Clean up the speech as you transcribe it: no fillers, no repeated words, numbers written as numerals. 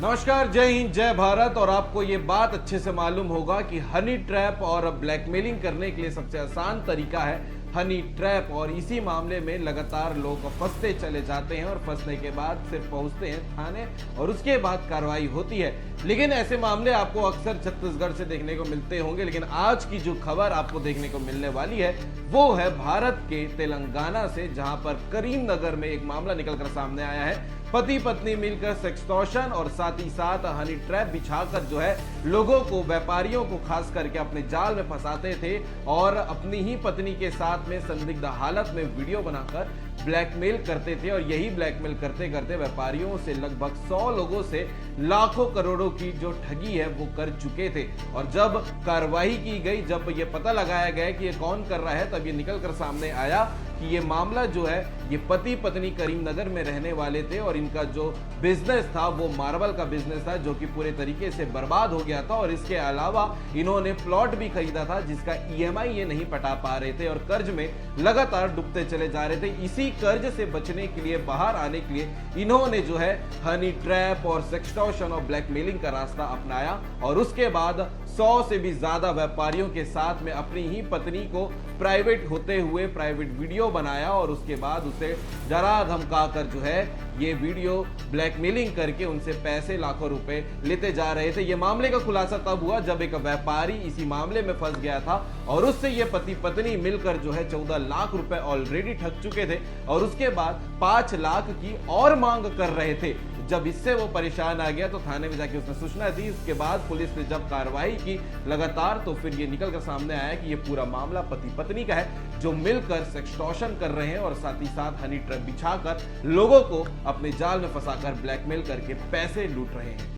नमस्कार, जय हिंद, जय भारत। और आपको ये बात अच्छे से मालूम होगा कि हनी ट्रैप और ब्लैकमेलिंग करने के लिए सबसे आसान तरीका है हनी ट्रैप। और इसी मामले में लगातार लोग फंसते चले जाते हैं और फंसने के बाद सिर्फ पहुंचते हैं थाने और उसके बाद कार्रवाई होती है। लेकिन ऐसे मामले आपको अक्सर छत्तीसगढ़ से देखने को मिलते होंगे। लेकिन आज की जो खबर आपको देखने को मिलने वाली है वो है भारत के तेलंगाना से, जहां पर करीमनगर में एक मामला निकलकर सामने आया है। पति पत्नी मिलकर सेक्सटॉर्शन और साथ ही साथ हनी ट्रैप बिछाकर जो है लोगों को, व्यापारियों को खास करके अपने जाल में फंसाते थे और अपनी ही पत्नी के साथ में संदिग्ध हालत में वीडियो बनाकर ब्लैकमेल करते थे। और यही ब्लैकमेल करते करते व्यापारियों से लगभग 100 लोगों से लाखों करोड़ों की जो ठगी है वो कर चुके थे। और जब कार्रवाई की गई, जब ये पता लगाया गया कि ये कौन कर रहा है, तब ये निकलकर सामने आया कि ये मामला जो है ये पति पत्नी करीमनगर में रहने वाले थे और इनका जो बिजनेस था वो मार्बल का बिजनेस था, जो कि पूरे तरीके से बर्बाद हो गया था। और इसके अलावा इन्होंने प्लॉट भी खरीदा था जिसका ईएमआई ये नहीं पटा पा रहे थे और कर्ज में लगातार डूबते चले जा रहे थे। इसी कर्ज से बचने के लिए, बाहर आने के लिए इन्होंने जो है हनी ट्रैप और सेक्सटॉर्शन और ब्लैकमेलिंग का रास्ता अपनाया। और उसके बाद 100 से भी ज्यादा व्यापारियों के साथ में अपनी ही पत्नी को प्राइवेट होते हुए प्राइवेट वीडियो बनाया और उसके बाद उसे डरा धमका कर जो है ये वीडियो ब्लैकमेलिंग करके उनसे पैसे, लाखों रुपए लेते जा रहे थे। ये मामले का खुलासा तब हुआ जब एक व्यापारी इसी मामले में फंस गया था और उससे ये पति पत्नी मिलकर जो है 14 लाख रुपए ऑलरेडी ठग चुके थे और उसके बाद 5 लाख की और मांग कर रहे थे। जब इससे वो परेशान आ गया तो थाने में जाके उसने सूचना दी। उसके बाद पुलिस ने जब कार्रवाई की लगातार, तो फिर ये निकलकर सामने आया कि ये पूरा मामला पति पत्नी का है, जो मिलकर सेक्सटॉर्शन कर रहे हैं और साथ ही साथ हनी ट्रैप बिछाकर लोगों को अपने जाल में फंसाकर ब्लैकमेल करके पैसे लूट रहे हैं।